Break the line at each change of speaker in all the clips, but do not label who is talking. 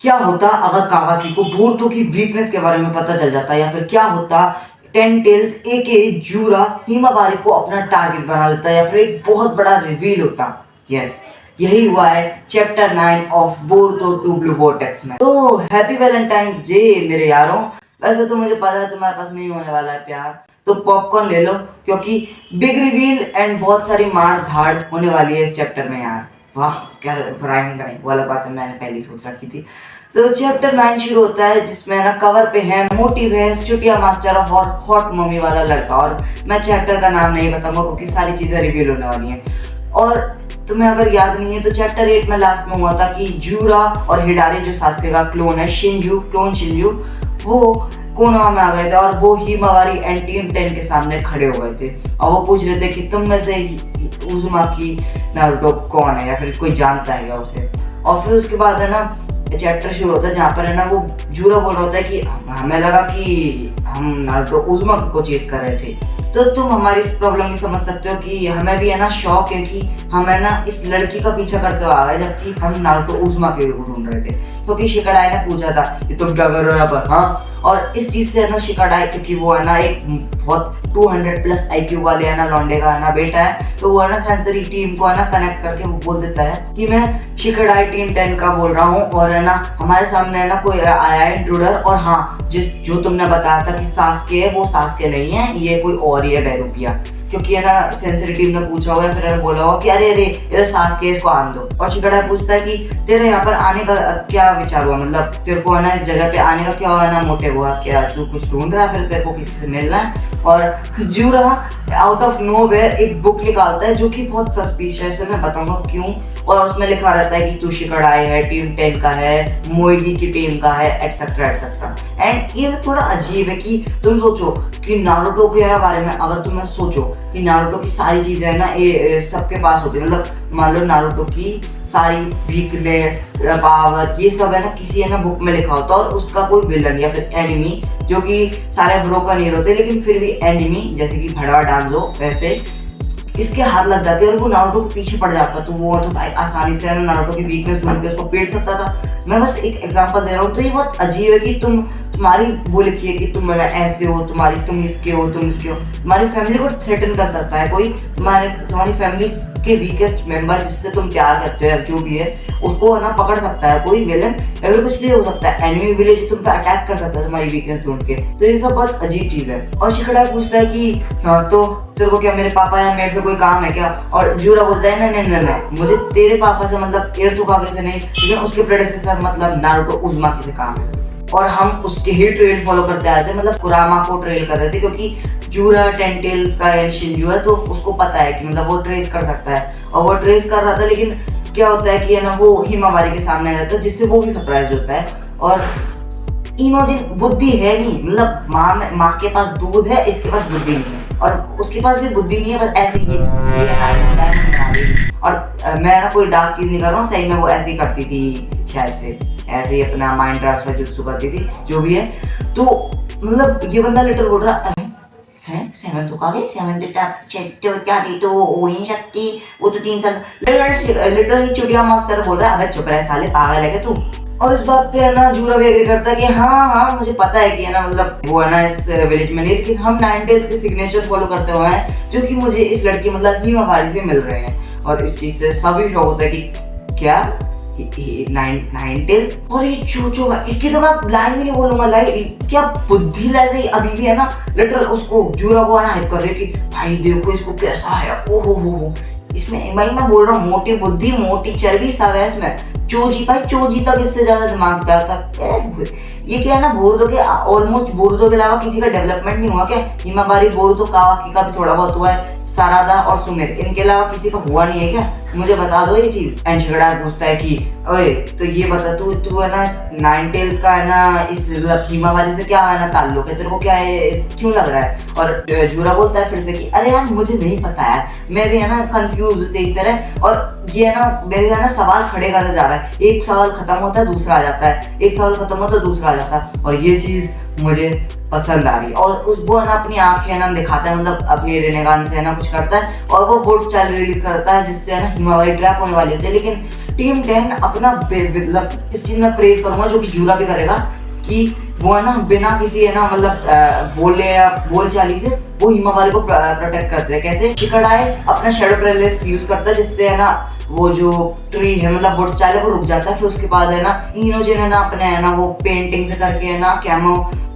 क्या होता अगर कावाकी को बोरुतो की वीकनेस के बारे में पता चल जाता, या फिर क्या होता टेन टेल्स एके जूरा हिमावारी को अपना टारगेट बना लेता, या फिर एक बहुत बड़ा रिवील होता। यस, यही हुआ है chapter 9 of Boruto Two Blue Vortex में। तो हैप्पी वैलेंटाइंस डे मेरे यारों। वैसे तो मुझे पता है तुम्हारे पास नहीं होने वाला है प्यार, तो पॉपकॉर्न ले लो, क्योंकि बिग रिवील एंड बहुत सारी मार धाड़ होने वाली है इस चैप्टर में यार। वाह क्या राइमिंग करें, वो अलग बात है, मैंने पहले ही सोच रखी थी। तो चैप्टर 9 शुरू होता है जिसमें ना कवर पे है मोटिव है चुटिया मास्टर और हॉट मम्मी वाला लड़का, और मैं चैप्टर का नाम नहीं बताऊंगा क्योंकि सारी चीजें रिवील होने वाली हैं। और तुम्हें अगर याद नहीं है तो चैप्टर 8 में लास्ट में हुआ था कि जूरा और हिडारी जो सास्के का क्लोन है क्लोन शिंजू, वो कोनोहा में आ गए थे और वो हिमावारी एंड टीम 10 के सामने खड़े हो गए थे और वो पूछ रहे थे कि तुम में से उज़ुमाकी नारुतो कौन है, या फिर कोई जानता है क्या उसे। और फिर उसके बाद है ना चैप्टर शुरू होता है जहाँ पर है ना वो जूरा बोल रहा होता है कि हमें लगा कि हम नारुतो उज़ुमाकी को चेस कर रहे थे। तो तुम हमारी इस प्रॉब्लम में समझ सकते हो कि हमें भी है ना शौक है कि हम है ना इस लड़की का पीछा करते हुए आ गए, जबकि हम नारुतो उज़ुमाकी को ढूंढ रहे थे। क्योंकि शिकाडाई ने पूछा था कि तुम क्या कर रहे हो यहाँ पर, हाँ। और इस चीज से है ना शिकाडाई, क्योंकि वो है ना एक बहुत 200+ IQ वाले है ना लौंडे का है ना बेटा है, तो वो है ना सेंसरी टीम को है ना कनेक्ट करके वो बोल देता है कि मैं शिकाडाई टीम 10 का बोल रहा हूँ, और है ना हमारे सामने है ना कोई आया है इंट्रूडर, और हाँ जो तुमने बताया था कि सास्के है, वो सास्के नहीं है, ये कोई और ही है बेरुपिया। क्योंकि है ना सेंसरी टीम ने पूछा होगा, फिर बोला होगा कि अरे ये सास्के, इसको आने दो। और शिकाडाई पूछता है कि तेरे यहाँ पर आने का क्या विचार हुआ, मतलब तेरे को है ना इस जगह पे आने का क्या हुआ ना मोटिव हुआ, क्या तू कुछ ढूंढ रहा है, फिर तेरे को किसी से मिलना है। और जूरा आउट ऑफ नोवेयर एक बुक निकालता है जो कि बहुत सस्पिशियस है, मैं बताऊंगा क्यों। और उसमें लिखा रहता है कि तू शिकाडाई है, टीम 10 का है, मोएगी की टीम का है, एटसेट्रा एटसेट्रा। एंड ये थोड़ा अजीब है कि तुम सोचो कि नारुतो के बारे में अगर तुम सोचो कि नारुतो की सारी चीजें है ना ये सबके पास होती है, मतलब मान लो नारुतो की सारी वीकनेस पावर ये सब है ना किसी है ना बुक में लिखा होता है, और उसका कोई विलन या फिर एनिमी, जो कि सारे ब्रोकन हीरो होते लेकिन फिर भी एनिमी, जैसे कि भड़वा डांजो, वैसे इसके हाथ लग जाते और वो नारुतो के पीछे पड़ जाता, तो वो तो भाई आसानी से नारुतो की वीकनेस ढूंढ के उसको पेट सकता था। मैं बस एक एग्जांपल दे रहा हूँ। तो ये बहुत अजीब है कि तुम्हारी वो लिखी है कि तुम ऐसे हो, तुम इसके हो, तुम इसके हो, तुम्हारी फैमिली को थ्रेटन कर सकता है कोई, तुम्हारी फैमिली के वीकेस्ट मेंबर जिससे तुम प्यार करते हो जो भी है उसको ना पकड़ सकता है कोई विलन, या फिर कुछ भी हो सकता है, एनिमी विलेज तुम पे अटैक कर सकता है तुम्हारी वीकनेस ढूंढ के। तो ये सब बहुत अजीब चीज है। और शिकाडाई पूछता है कि हाँ तो तेरे को क्या मेरे पापा या मेरे से कोई काम है क्या, और जूरा बोलता है नहीं, मुझे तेरे पापा से मतलब एर्तोकागे से नहीं, लेकिन उसके प्रेडेसेसर मतलब नारुतो उज़ुमाकी से काम है, और हम उसके ही ट्रेल फॉलो करते आए थे, मतलब कुरामा को ट्रेल कर रहे थे, क्योंकि जूरा 10 टेल्स का शिंजू है तो उसको पता है कि मतलब वो ट्रेस कर सकता है, और वो ट्रेस कर रहा था। लेकिन क्या होता है कि है ना वो हिमावारी के सामने आ जाता है, जिससे वो भी सरप्राइज होता है। और इनोजिन बुद्धि है नहीं, मतलब माँ के पास दूध है, इसके पास बुद्धि नहीं है, और उसके पास भी बुद्धि नहीं है, बस ऐसे ये और मैं ना कोई डार्क चीज नहीं कर रहा हूँ, सही में वो ऐसे ही करती थी, शायद से ऐसे ही अपना माइंड ट्रांसफर जुत्सु करती थी, जो भी है। तो मतलब ये बंदा लेटर बोल रहा है सेवन तो कागे, सेवन तो वही शक्ति, वो तो 3 साल लिटरली चुटिया मास्टर बोल रहा है, अबे चुप रहे साले, पागल है क्या तू। और इस बात पे है ना जूरा भी एग्री करता है कि हाँ मुझे पता है कि है ना मतलब वो है ना इस विलेज में नहीं, लेकिन हम 9 टेल्स के सिग्नेचर फॉलो करते हुए हैं, जो कि मुझे इस लड़की मतलब हिमावारी से मिल रहे हैं। और इस चीज से सभी शौक होता है कि क्या 9 टेल्स, और ये चोचो इसकी तो मैं लाइन भी नहीं बोलूंगा, लाइन क्या बुद्धि लगे अभी भी है ना, लिटरल उसको जूरा को ना हाइप कर रही कि भाई देखो इसको कैसा है, ओहो हो इसमें भाई मैं बोल रहा हूँ मोटी बुद्धि मोटी चर्बी सब है इसमें। चोजी भाई चोजी तक इससे ज्यादा दिमाग था। ये क्या है ना बोरुतो के ऑलमोस्ट बोरुतो के अलावा किसी का डेवलपमेंट नहीं हुआ क्या, हिमावारी बोरुतो कावाकी का भी थोड़ा बहुत हुआ है, सारादा और सुमिर, इनके अलावा किसी का हुआ नहीं है क्या, मुझे बता दो ये चीज। एंड शिकाडाई पूछता है कि ओए तो ये बता तू है ना 9 टेल्स का है ना इस हिमावारी से क्या है ना ताल्लुक है, तेरे को क्या है क्यों लग रहा है। और जूरा बोलता है फिर से कि अरे यार मुझे नहीं पता यार, मैं भी है ना कंफ्यूज तेरी तरह, और ये है ना मेरे है ना सवाल खड़े करते जा रहा है, एक सवाल खत्म होता है दूसरा आ जाता है, एक सवाल खत्म होता है दूसरा आ जाता है, और ये चीज मुझे पसंद आ रही है। और उस वो है ना अपनी आंखें है ना दिखाता है, मतलब अपनी रेनेगान से है ना कुछ करता है और वो वोट चाल रिलीज करता है जिससे है ना हिमावारी ट्रैप होने वाली थी। लेकिन टीम 10 अपना मतलब इस चीज में प्रेज करूंगा जो कि जूरा भी करेगा कि वो है ना बिना किसी है ना मतलब बोले या बोल चाली से वो हिमावारी को प्रोटेक्ट करते हैं। कैसे? शिकड़ाई अपना शैडो पैरालिसिस यूज करता है जिससे है ना वो जो ट्री है मतलब वुड स्टाइल है वो रुक जाता है। फिर उसके बाद है ना इनोजिन है ना अपने है ना वो पेंटिंग से करके है ना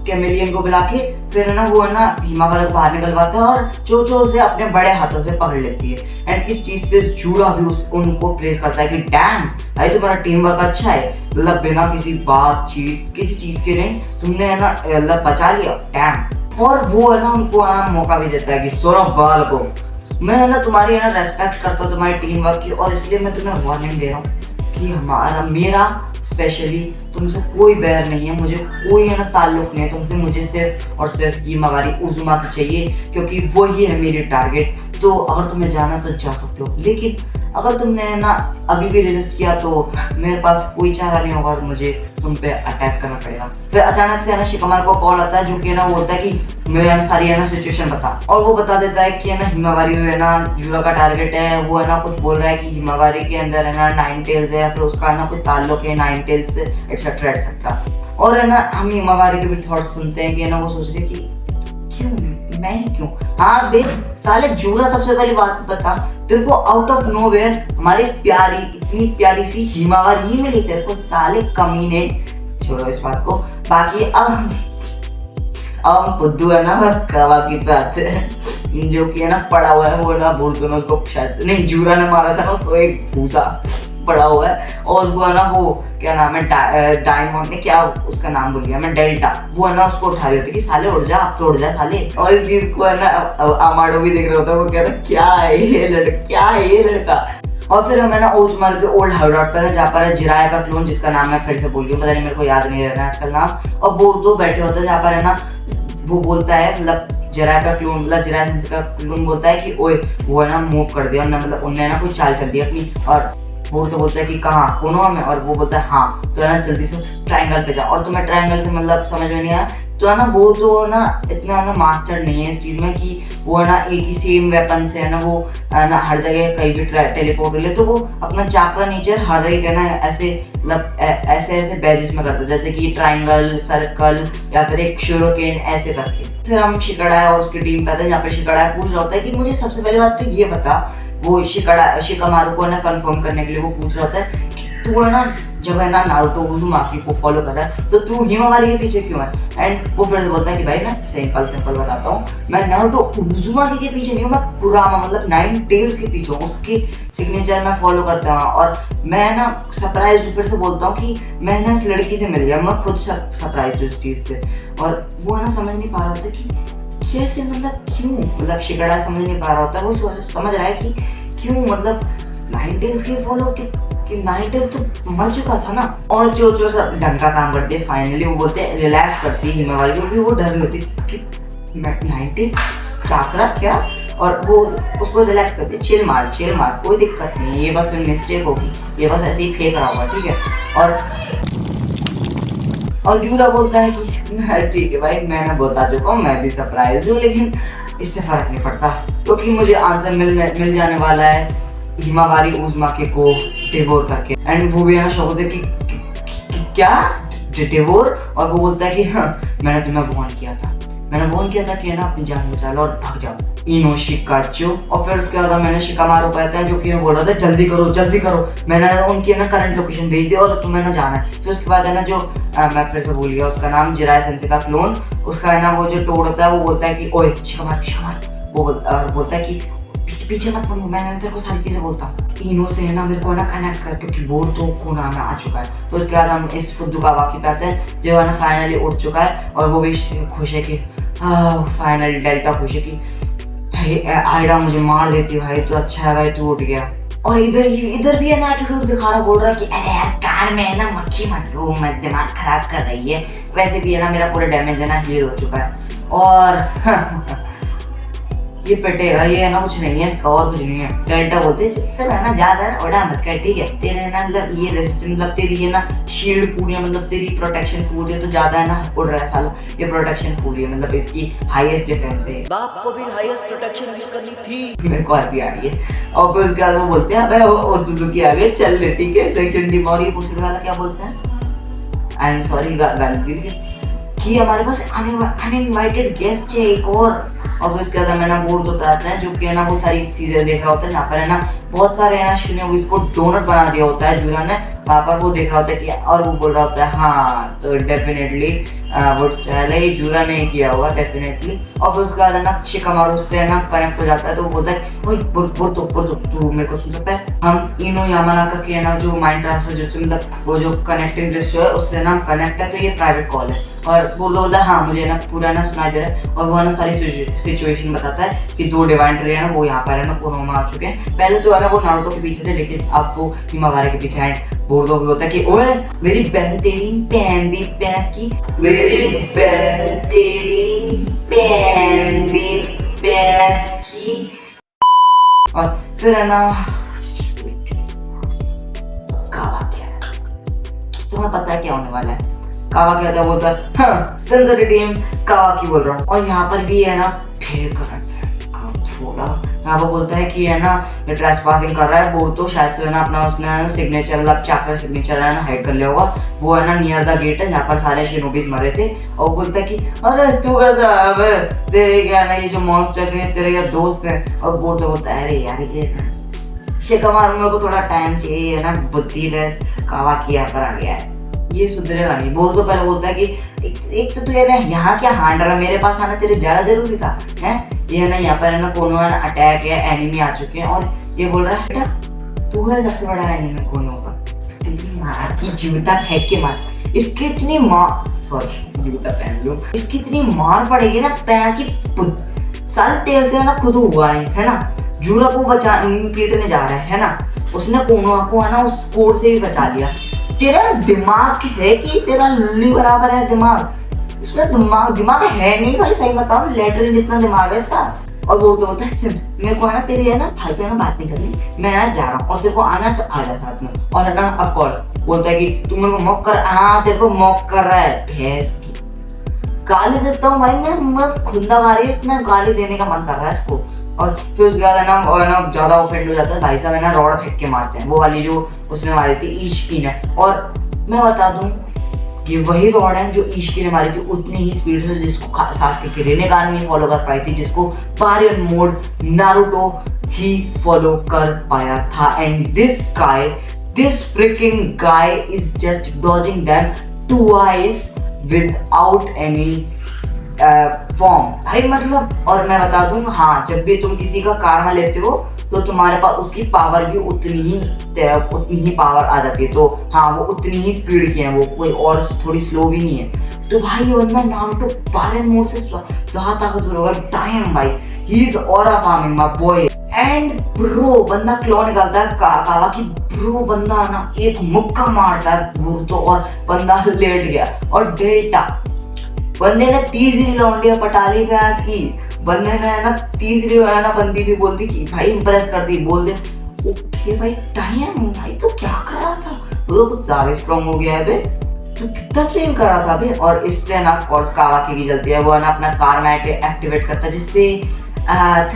कैमेलियन को बुला के फिर है ना वो है ना हिमावारी को बाहर निकलवाता है और चोचो उसे अपने बड़े हाथों से पकड़ लेती है। एंड इस चीज से जूरा भी उनको प्रेस करता है कि डैम भाई तुम्हारा टीम वर्क अच्छा है, मतलब बिना किसी बातचीत किसी चीज के नहीं तुमने है ना मतलब बचा लिया डैम। और वो है ना उनको है ना मौका भी देता है कि सोना बाल को मैं है ना तुम्हारी है ना रेस्पेक्ट करता हूँ तुम्हारी टीम वर्क की, और इसलिए मैं तुम्हें वार्निंग दे रहा हूँ कि मेरा स्पेशली तुमसे कोई बैर नहीं है, मुझे कोई है ना ताल्लुक नहीं है तुमसे, मुझे सिर्फ और सिर्फ हिमावारी उजुमा चाहिए क्योंकि वो ही है मेरी टारगेट। तो अगर तुम्हें जाना तो जा सकते हो, लेकिन अगर तुमने ना अभी भी रेजिस्ट किया तो मेरे पास कोई चारा नहीं होगा और मुझे तुम पे अटैक करना पड़ेगा। फिर अचानक से है ना शिकामारू को कॉल आता है जो कि है ना बोलता है कि मेरे सारी है ना सिचुएशन बता, और वो बता देता है कि है ना हिमावारी है ना जूरा का टारगेट है। वो है ना कुछ बोल रहा है कि हिमावारी के अंदर है ना 9 टेल्स है, फिर उसका है ना कुछ ताल्लुक है 9 टेल्स से एक्सेट्रा एक्सेट्रा। और है ना हम हिमावारी के भी थॉट्स सुनते हैं कि है ना वो सोच रहे कि क्यों मैं ही क्यों। हाँ बे साले जूरा, सबसे पहली बात बता तेरे को आउट ऑफ नोवेयर हमारी प्यारी इतनी प्यारी सी हिमावारी ही मिली तेरे को साले कमीने। छोड़ो इस बात को, बाकी अब हम बुद्धू है ना कवाकी पे आते हैं जो कि है ना पड़ा हुआ है। वो ना बोलते ना उसको शायद नहीं जूरा ने मारा था ना उसको एक भूसा पड़ा हुआ है और उसको है ना वो क्या नाम है डायमंड ने क्या उसका नाम भूल गया मैं, डेल्टा, वो है ना उसको उठा रही होती कि साले उड़ जा अब तो उड़ जा साले। और इस चीज को है ना अमाडो भी देख रहा होता है, वो कह रहा क्या है ये लड़का, क्या है ये लड़का। और फिर हमें ना ओजमारू के ओल्ड हाइडआउट पर जहाँ पर जिराया का क्लोन जिसका नाम मैं फिर से भूल गया, पता नहीं मेरे को याद नहीं रह रहा आजकल नाम, और बोर्तो बैठे होते हैं जहाँ पर है ना वो बोलता है मतलब जिराया का क्लोन मतलब जिराया सेंसे का क्लोन बोलता है कि ओए वो है ना मूव कर दिया मतलब उन्होंने ना कोई चाल चल दी अपनी, और वो तो बोलता है कि कहाँ कोनोहा में, और वो बोलता है हाँ तो है ना जल्दी से ट्रायंगल पे जा। और तुम्हें ट्रायंगल से मतलब समझ में नहीं आया तो है ना वो तो ना इतना ना मास्टर नहीं है इस चीज़ में कि वो है ना एक ही सेम वेपन से है ना वो है ना हर जगह कहीं भी टेलीपोर्ट ले, तो वो अपना चाकरा नेचर हर एक है ना ऐसे मतलब ऐसे ऐसे बैजेस में करता है जैसे कि ट्रायंगल सर्कल या फिर एक शूरोकेन ऐसे करके। फिर हम शिकड़ाई और उसकी टीम पे आते हैं जहाँ पे शिकड़ाई पूछ रहा होता है कि मुझे सबसे पहली बात तो ये बता, वो शिकामारू को ना कंफर्म करने के लिए वो पूछ रहा होता है तू है ना जब है ना नारुतो उजुमाकी को फॉलो कर रहा है तो तू हिमावारी के पीछे क्यों है। एंड वो फिर बोलता है कि भाई मैं सिंपल बताता हूँ, मैं नारुतो उजुमाकी के पीछे नहीं हूँ, मैं कुरामा मतलब 9 टेल्स के पीछे हूँ, उसकी सिग्नेचर मैं फॉलो करता हूँ। और मैं ना सरप्राइज फिर से बोलता हूँ कि मैं ना इस लड़की से मिल गया, मैं खुद सरप्राइज हूँ इस चीज़ से। और वो ना समझ नहीं पा रहा था कि कैसे मतलब क्यों, मतलब शिकड़ा समझ नहीं पा रहा होता, वो समझ रहा है कि क्यों मतलब 9 टेल्स के फॉलो कि 9 टेल्स तो मर चुका था ना। और जो सब ढंग का काम करते हैं फाइनली वो बोलते हैं रिलैक्स करती है हिमावारी क्योंकि वो डर रही होती कि 9 टेल्स चाकरा क्या, और वो उसको रिलैक्स करती है चिल मार कोई दिक्कत नहीं, ये बस मिस्टेक होगी, ये बस ऐसे ही फेंक रहा होगा ठीक है। और यूरा बोलता है कि ठीक है भाई मैं ना बता चुका हूँ, मैं भी सरप्राइज हूँ, लेकिन इससे फर्क नहीं पड़ता क्योंकि मुझे आंसर मिल जाने वाला है हिमावारी उजुमाकी को डिवोर करके। एंड वो भी है ना शौक होते कि क्या डिवोर, और वो बोलता है कि हाँ मैंने तुम्हें वार्न किया था कि है ना अपनी जान बचा लो और भाग जाओ इनोशिकाचो। और फिर उसके बाद मैंने शिकामारू पाता है जो कि बोल रहा था जल्दी करो, मैंने उनकी ना करंट लोकेशन भेज दी और तुम्हें ना जाना है। फिर उसके बाद है ना जो मैं फिर से भूल गया उसका नाम, जिराया सेंसे का क्लोन, उसका है ना वो जो टोड होता है वो बोलता है कि ओए शिकामारू वो बोलता है कि पीछे मत पड़ो, मैं तेरे को सारी चीजें बोलता हूँ इनो से है ना मेरे को ना कनेक्ट कर क्योंकि बोर्तो कोनोहा में आ चुका है। फिर उसके बाद हम इस फुद्दुकावाकी पे आते हैं जो है ना फाइनली उठ चुका है और वो भी खुश है कि फाइनली डेल्टा खुश है कि आइडा मुझे मार देती भाई तो अच्छा है भाई तू उठ गया। और इधर भी है ना एटीट्यूड दिखा रहा, बोल रहा कि अरे यार कान में है ना मक्खी मत लो, मैं दिमाग खराब कर रही है, वैसे भी है ना मेरा पूरा डैमेज है ना हील हो चुका है। और ये पिटेगा, ये है ना कुछ नहीं है इसका, और कुछ नहीं है। डेल्टा बोलते हैं सर है ना ज्यादा उड़ा मत कर, ठीक है, तेरे ना मतलब ये रेजिस्टेंस मतलब तेरी ये ना शील्ड पूरी है, मतलब तेरी प्रोटेक्शन पूरी है, तो ज्यादा है ना उड़ रहा है साला, ये प्रोटेक्शन पूरी है, मतलब इसकी हाईएस्ट डिफेंस है। बाप को भी हाईएस्ट प्रोटेक्शन यूज करनी थी। मेरे को हंसी आ रही है। और फिर उसके बाद वो बोलते हैं अबे वो सुजुकी आ गए चल ले, ठीक है, सेक्शन टीम। और ये पूछने वाला क्या बोलता है, आई एम सॉरी गलती कि हमारे पास अनइनवाइटेड गेस्ट है एक और उसके बाद मैं ना बोर्ड तो बताते हैं जो कि है ना वो सारी चीजें देख रहा होता है। यहाँ पर है ना बहुत सारे है ना शिने वो इसको डोनट बना दिया होता है जूरा ने, वहाँ पर वो देख रहा होता है कि, और वो बोल रहा होता है हाँ तो डेफिनेटली वुड स्टाइल है, ये जूरा ने किया हुआ डेफिनेटली। और फिर उसके बाद है ना शिकामारू उससे है ना कनेक्ट हो जाता है, तो वो बोलता है ओए बोर्तो तू मेरे को सुन सकता है, हम इनो यामानाका के है ना जो माइंड ट्रांसफर जो मतलब वो जो कनेक्टिंग डिस्क है उससे ना कनेक्ट है, तो ये प्राइवेट कॉल है। और बोल बोलता है हाँ मुझे ना पूरा ना सुनाई दे रहा है, और वो ना सारी सिचुएशन बताता है कि 2 डिवाइन ट्री है ना वो यहाँ पर है ना कोनोमा आ चुके हैं। पहले तो है ना वो नारुतो के पीछे थे, लेकिन अब वो हिमावारे के पीछे हैं। बोर्डो भी होता है कि ओए मेरी बहन तेरी बहन दी भैंस की, मेरी बहन तेरी बहन दी भैंस की। और फिर है ना कावा क्या है, तुम्हें पता है क्या होने वाला है। कावा क्या था बोलता है हाँ सेंसर टीम कावा की बोल रहा हूँ। और यहाँ पर भी है ना फेक थोड़ा यहाँ पर बोलता है कि है ना ये ट्रेसपासिंग कर रहा है, वो तो शायद से है ना अपना उसने सिग्नेचर मतलब चैप्टर सिग्नेचर है ना हाइड कर लिया होगा। वो है ना नियर द गेट है जहाँ पर सारे शिनोबीज मरे थे। और बोलता है कि अरे तू कैसा है, तेरे क्या ना ये जो मॉन्स्टर थे तेरे क्या दोस्त हैं। और वो तो बोलता है अरे यार ये शिकामारू मेरे को थोड़ा टाइम चाहिए है ना, बुद्धि लेस कावा किया पर आ गया है, ये सुधरेगा नहीं। बोल तो पहले बोलता है कि एक तो तू ये ना यहाँ क्या हांड रहा, मेरे पास आना तेरे ज़्यादा जरूरी था हैं। ये है ना यहाँ पर है ना कोनो अटैक है, एनिमी आ चुके हैं। और ये बोल रहा है बेटा तू है सबसे बड़ा एनिमी कोनो का, तेरी मार की जूता फेंक के मार, इसकी इतनी मार सॉरी जूता पहन लो, इसकी इतनी मार पड़ेगी ना पैर की साल तेरे से है ना खुद हुआ है ना। जूरा को बचा पीटने जा रहा है ना, उसने कोनो को है ना उस कोड से भी बचा लिया। तेरा दिमाग है कि तेरा लुल्ली बराबर है दिमाग, इसमें दिमाग है नहीं भाई, सही बताओ लेटरिन जितना दिमाग है इसका। और वो तो बोलता है मेरे को है ना तेरी है ना फालतू में बात नहीं करनी, मैं ना जा रहा हूँ और तेरे को आना तो आ जा साथ में। और है ना ऑफ कोर्स बोलता है कि तू मेरे को मॉक कर, हाँ तेरे को मॉक कर रहा है भैंस की गाली देता हूँ भाई मैं खुंदा गाली, इतना गाली देने का मन कर रहा है इसको। और फिर उसके बाद है ना ज्यादा ऑफेंड हो जाता है, भाई साहब है ना रॉड फेंक के मारते हैं, वो वाली जो उसने मारी थी ईशकी ने। और मैं बता दूं कि वही रॉड है जो ईशकी ने मारी थी उतनी ही स्पीड से जिसको सास्के की रेनेगान नहीं फॉलो कर पाई थी, जिसको पारियन मोड नारुतो ही फॉलो कर पाया था। And this fricking guy is just dodging them twice without any form भाई मतलब। और मैं बता दूं हाँ जब भी तुम किसी का कारमा लेते हो तो तुम्हारे पास उसकी पावर भी उतनी ही पावर आ जाती है, तो हाँ वो उतनी ही स्पीड की है, वो कोई और थोड़ी स्लो भी नहीं है। तो भाई ये बंदा नारुतो पारियन मोड से ज्यादा ताकतवर होगा, टाइम भाई he is aura farming my boy. And bro बंदा क्लॉ निकालता है कावा की, ब्रो बंदा ना एक मुक्का मारता है तो और बंदा लेट गया। और डेल्टा बंदे ने तीसरी लौंडिया पटाली प्यास की, बंदे ने है ना तीसरी है ना बंदी भी बोलती कि भाई इंप्रेस कर दी, बोल दे ओके भाई टाइम भाई तो क्या कर रहा था, तो कुछ ज्यादा स्ट्रॉन्ग हो गया है बे, तो कितना ट्रेन कर रहा था बे। और इससे ना ऑफ कोर्स कावा की भी जलती है, वो है ना अपना कारमा एक्टिवेट करता है जिससे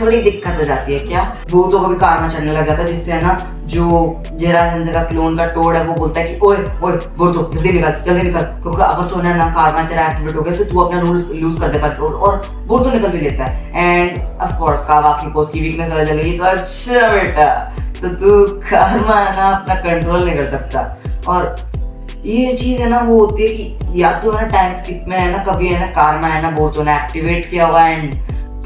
थोड़ी दिक्कत हो जाती है। क्या वो तो कभी कार में चढ़ने लग जाता है, जिससे है ना जो जेरा सेंसे का क्लोन का टोड है वो बोलता है कि ओए ओए बोर्तो जल्दी निकल क्योंकि अगर तूने ना कार में तेरा एक्टिवेट हो गया तो तू अपना रूल लूज कर दे कंट्रोल, और बोर्तो निकल भी लेता है। एंड ऑफ कोर्स कावा की कोच की वीकनेस पता चलेगी तो अच्छा बेटा तो तू कार में ना अपना कंट्रोल नहीं कर सकता। और ये चीज है ना वो होती है कि या तो है ना टाइम स्किप में है ना कभी है ना कार में है ना बोर्तो ने एक्टिवेट किया होगा एंड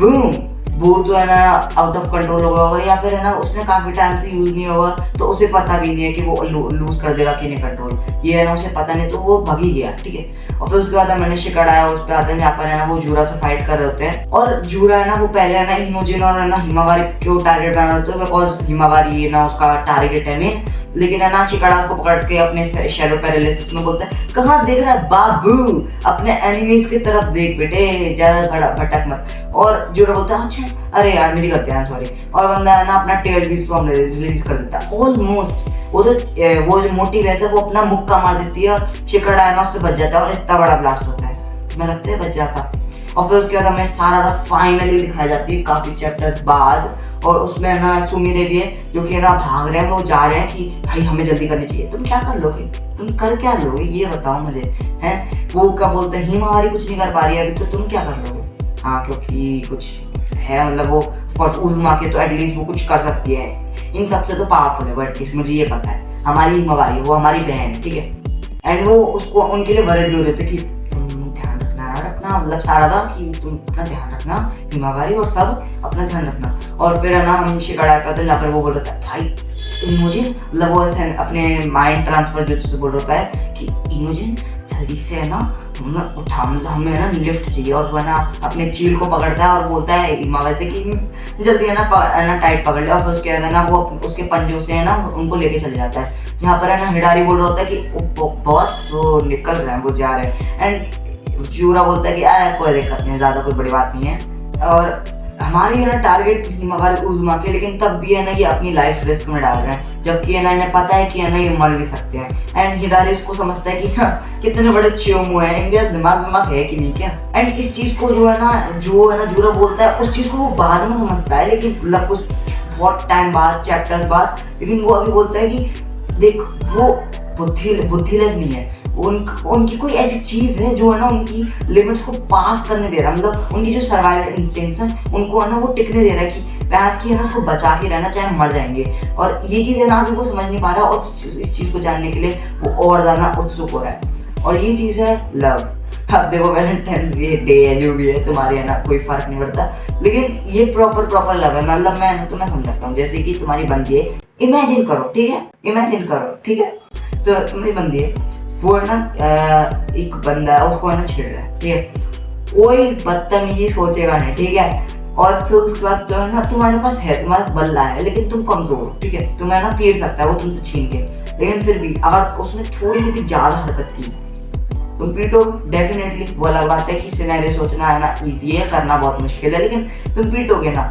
बूम बोर्ड तो है ना आउट ऑफ कंट्रोल होगा, या फिर है ना उसने काफी टाइम से यूज नहीं होगा तो उसे पता भी नहीं है कि वो लूज कर देगा कि नहीं कंट्रोल, ये है ना उसे पता नहीं तो वो भाग ही गया, ठीक है। और फिर उसके बाद मैंने शिकड़ आया उस पे आते हैं जहाँ पर है ना वो जूरा से फाइट कर रहे होते हैं। और जूरा है ना वो पहले है ना इमोजिन और है ना हिमावारी को टारगेट बना रहे होते हैं, बिकॉज हिमावारी है ना उसका टारगेट है मेन। लेकिन है ना शिकाड़ा उसको पकड़ के अपने शैडो पैरालिसिस में बोलता है कहाँ देख रहा है बाबू, अपने एनिमीज की तरफ देख बेटे, ज्यादा भटक मत। और जूरा बोलता है अच्छा अरे यार मेरी गलती है, सॉरी। और बंदा है ना अपना टेल भी स्टॉर्म रिलीज कर देता है ऑलमोस्ट। वो जो मोटी वैसे वो अपना मुक्का मार देती है और शिकाड़ा है ना उससे बच जाता है और इतना बड़ा ब्लास्ट होता है, तुम्हें लगता है बच जाता। और फिर उसके बाद हमें सारा फाइनली दिखाई जाती है काफी चैप्टर्स बाद। और उसमें ना सुमिरे भी है जो कि ना भाग रहे हैं, वो जा रहे हैं कि भाई हमें जल्दी करनी चाहिए। तुम क्या कर लोगे, तुम कर क्या लोगे ये बताओ मुझे, हैं। वो क्या बोलते हैं हिमावारी कुछ नहीं कर पा रही है अभी, तो तुम क्या कर लोगे। हाँ क्योंकि कुछ है, मतलब वो ऑफकोर्स उज़ुमा के तो एटलीस्ट वो कुछ कर सकती है, इन सबसे तो पावरफुल है, बट मुझे ये पता है हमारी हिमावारी वो हमारी बहन, ठीक है। एंड वो उसको उनके लिए वर्ड भी हो रहे थे कि अपना मतलब सारा था कि तुम अपना ध्यान रखना हिमावारी और सब अपना ध्यान रखना। और फिर है ना हम शिकाड़ा पता जहाँ पर वो बोल रहा था भाई मुझे मतलब वो ऐसे अपने माइंड ट्रांसफर जो बोल रहा है कि इमोजिन जल्दी से है ना उठा, मतलब हमें ना लिफ्ट चाहिए। और वो है ना अपने चील को पकड़ता है और बोलता है हिमावारी से कि जल्दी है ना टाइट पकड़ ले। और फिर उसके बाद है ना वो उसके पंजों से है ना उनको लेके चले जाता है। यहाँ पर है ना हिडारी बोल रहा होता है कि बॉस वो निकल रहे हैं, वो जा रहे हैं। एंड जूरा बोलता है कि यार कोई दिक्कत नहीं, ज़्यादा कोई बड़ी बात नहीं है। और हमारी है ना टारगेट हिमावारी उज़ुमा के, लेकिन तब भी है ना ये अपनी लाइफ रिस्क में डाल रहे हैं, जबकि है ना इन्हें पता है कि है ना ये मर भी सकते हैं। एंड हिडारी इसको समझता है कि कितने बड़े चोमू हैं, इनके दिमाग है कि नहीं क्या। एंड इस चीज़ को जो है ना जूरा बोलता है, उस चीज़ को वो बाद में समझता है, लेकिन मतलब कुछ बहुत टाइम बाद, चैप्टर्स बाद। लेकिन वो अभी बोलता है कि देख वो बुद्धिलेस नहीं है, उनकी कोई ऐसी चीज है जो है ना उनकी लिमिट्स को पास करने दे रहा है, मतलब उनकी जो सर्वाइवल इंस्टिंक्ट्स हैं उनको है ना वो टिकने दे रहा है कि प्यास की है ना उसको बचा के रहना चाहे मर जाएंगे। और ये चीज़ है ना अभी वो समझ नहीं पा रहा और इस चीज़ को जानने के लिए वो और ज़्यादा उत्सुक हो रहा है। और ये चीज़ है लव। अब देखो वैलेंटाइंस भी डे है जो भी है, तुम्हारे है ना कोई फर्क नहीं पड़ता, लेकिन ये प्रॉपर लव है। मतलब मैं तुम्हें समझाता हूँ, जैसे कि तुम्हारी बंदी है, इमेजिन करो ठीक है, इमेजिन करो ठीक है, तो तुम्हारी बंदी है, वो है ना एक बंदा है उसको है ना छेड़ रहा है, ठीक है, कोई बदतमीजी सोचेगा नहीं, ठीक है। और फिर उसके बाद तो है ना तुम्हारे पास है, तुम्हारा बल्ला है, लेकिन तुम कमजोर हो, ठीक है, तुम्हें ना पीट सकता है वो तुमसे छीन के, लेकिन फिर भी अगर उसने थोड़ी सी भी ज्यादा हरकत की तुम पीटो डेफिनेटली। वो अलग बात है कि सिनेरियो सोचना है ना इजी है, करना बहुत मुश्किल है, लेकिन तुम पीटोगे ना।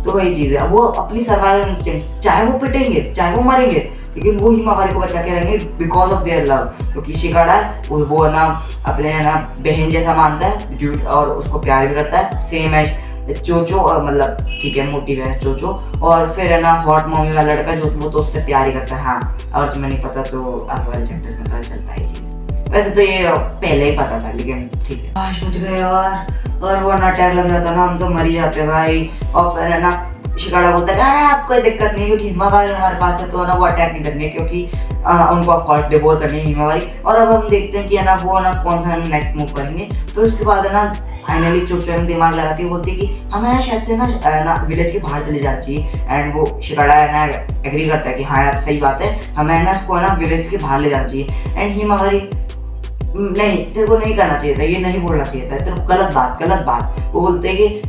तो वही चीज़ है, वो अपनी सर्वाइवल इंस्टिंक्ट्स, चाहे वो पिटेंगे चाहे वो मरेंगे, लेकिन वो हिमावारी को बचा के रहेंगे बिकॉज ऑफ देयर लव। क्योंकि शिकाड़ा है वो है ना अपने है ना बहन जैसा मानता है और उसको प्यार भी करता है, सेम एज चोचो, और मतलब ठीक है मोटी भैंस चोचो। और फिर है ना हॉट मॉमी वाला लड़का जो वो तो उससे प्यार ही करता है। हाँ, और तुम्हें नहीं पता तो आगे वाले चैप्टर में पता चलता है चीज़। वैसे तो ये पहले ही पता था, लेकिन ठीक है। आज बच गए यार, और वो ना अटैक लग जाता ना हम तो मर ही जाते भाई। और फिर है ना शिकाड़ा बोलता है अरे आप कोई दिक्कत नहीं, क्योंकि हिमावारी हमारे पास है तो ना वो अटैक नहीं करनी है, क्योंकि उनको ऑफकोर्स डिवोर करनी है हिमावारी। और अब हम देखते हैं कि है ना वो ना कौन सा नेक्स्ट मूव करेंगे। फिर उसके बाद है ना फाइनली चोचो ने दिमाग लगाती है, बोलती है कि हमें ना शायद से ना विलेज के बाहर चले जाना चाहिए। एंड वो शिकाड़ा है ना एग्री करता है कि हाँ यार सही बात है, हमें ना इसको ना विलेज के बाहर ले जाना चाहिए। एंड हिमावारी नहीं, तेरे को नहीं करना चाहिए था, ये नहीं बोलना चाहिए था, तेरे को गलत बात। वो बोलते हैं कि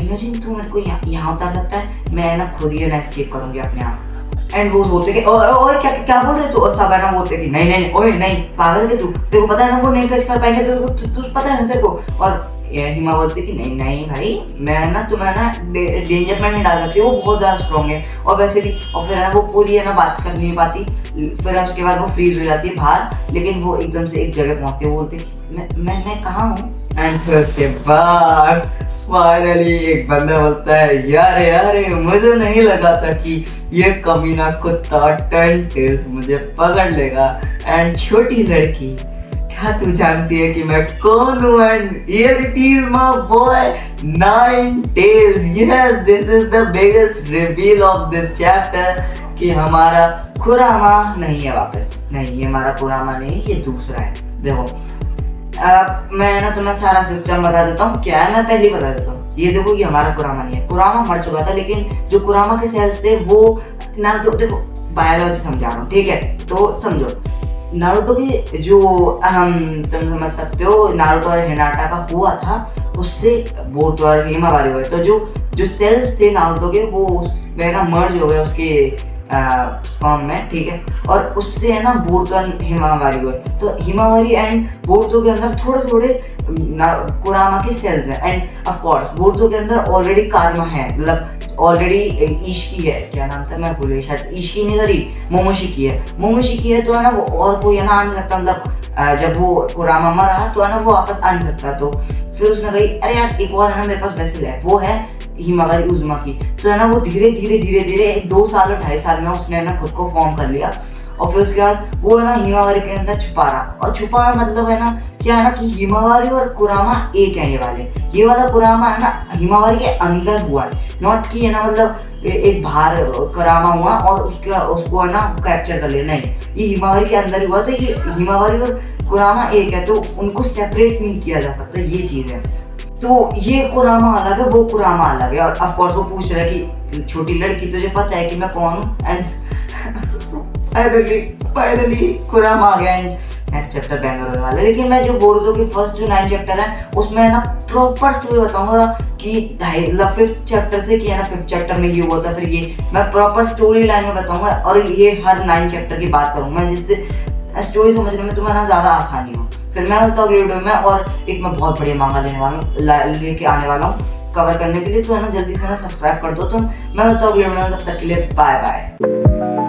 इमेजिन तू मेरे को यहाँ उतार सकता है, मैं ना खुद ही ना एस्केप करूँगी अपने आप। एंड वो बोलते कि ओए क्या बोल रहे तू, और सब है ना बोलते कि नहीं ओए नहीं पागल के तू, तेरे को पता है ना वो नहीं कैच कर पाएंगे, तो पता है ना तेरे को। और हिमा बोलती कि नहीं भाई, मैं ना तुम्हें ना डेंजर में नहीं डाल सकती, वो बहुत ज़्यादा स्ट्रॉन्ग है और वैसे भी। और फिर है ना वो पूरी है ना बात कर नहीं पाती, फिर उसके बाद वो फ्रीज हो जाती है बाहर, लेकिन वो एकदम से एक जगह पहुँचती है, वो बोलती है मैं कहाँ हूँ। एंड फिर उसके बाद फाइनली एक बंदा बोलता है यार मुझे नहीं लगा था कि ये कमीना कुत्ता टर्नटेल्स मुझे पकड़ लेगा। एंड छोटी लड़की, क्या तू जानती है कि मैं कौन हूँ? And here it is my boy nine tails. Yes, this is the biggest reveal of this chapter कि हमारा कुरामा नहीं है वापस। नहीं, ये हमारा कुरामा नहीं, ये दूसरा है। देखो मैं ना तुम्हें सारा सिस्टम बता देता हूँ, क्या है मैं पहले ही बता देता हूँ। ये देखो, ये हमारा कुरामा नहीं है, कुरामा मर चुका था, लेकिन जो कुरामा के सेल्स थे वो नारुतो, देखो बायोलॉजी समझा रहा हूँ, ठीक है, तो समझो। नारुतो के जो तुम समझ सकते हो, नारुतो और हिनाटा का हुआ था, उससे बोट और हिमावारी हुए, तो जो सेल्स थे नारुतो के वो उसमें ना मर्ज हो गए उसके स्पर्म में, ठीक है। और उससे है ना बोरुतो एंड हिमावारी हुए, तो हिमावारी एंड बोरुतो के अंदर थोड़े थोड़े कुरामा के सेल्स हैं। एंड ऑफ कोर्स बोरुतो के अंदर ऑलरेडी कारमा है, मतलब ऑलरेडी इशिकी है, क्या नाम था मैं भूल गई, शायद इशिकी नहीं, सॉरी मोमोशिकी है, मोमोशिकी है। तो है ना वो और कोई है ना आ नहीं सकता, मतलब जब वो कुरामा मरा तो है ना वो वापस आ नहीं सकता। तो फिर उसने कही अरे यार एक और है ना मेरे पास वेसल है, वो है हिमावारी उज़ुमाकी। तो है ना वो धीरे धीरे धीरे धीरे 2 साल और 2.5 साल में उसने ना खुद को फॉर्म कर लिया। और फिर उसके बाद वो है ना हिमावारी के अंदर छुपा रहा, और छुपा रहा मतलब है ना क्या है ना कि हिमावारी और कुरामा एक है। ये वाला कुरामा है ना हिमावारी के अंदर हुआ है, नॉट कि है ना मतलब एक बाहर कुरामा हुआ और उसको है ना कैप्चर कर लिया, नहीं, ये हिमावारी के अंदर हुआ। तो ये हिमावारी और कुरामा एक है, तो उनको सेपरेट नहीं किया जा सकता, ये चीज़ है। तो ये कुरामा अलग है, वो कुरामा अलग है। और ऑफ कोर्स वो पूछ रहा है कि छोटी लड़की तुझे पता है कि मैं कौन हूँ, एंड फाइनली कुरामा आ गया एंड नेक्स्ट चैप्टर बैंगर होने वाला है। लेकिन मैं जो बोरुतो के फर्स्ट जो 9 चैप्टर है उसमें है ना प्रॉपर स्टोरी बताऊंगा कि 5th चैप्टर से कि है ना 5th चैप्टर में ये हुआ था, फिर ये मैं प्रॉपर स्टोरी लाइन में बताऊंगा, और ये हर 9 चैप्टर की बात करूंगा जिससे स्टोरी समझने में तुम्हें ना ज़्यादा आसानी हो। फिर मैं मिलता हूँ अगले वीडियो में, और एक मैं बहुत बढ़िया मांगा लेके आने वाला हूँ कवर करने के लिए। तो है ना जल्दी से ना सब्सक्राइब कर दो। तो मैं मिलता हूँ अगले वीडियो में, तब तक के लिए बाय बाय।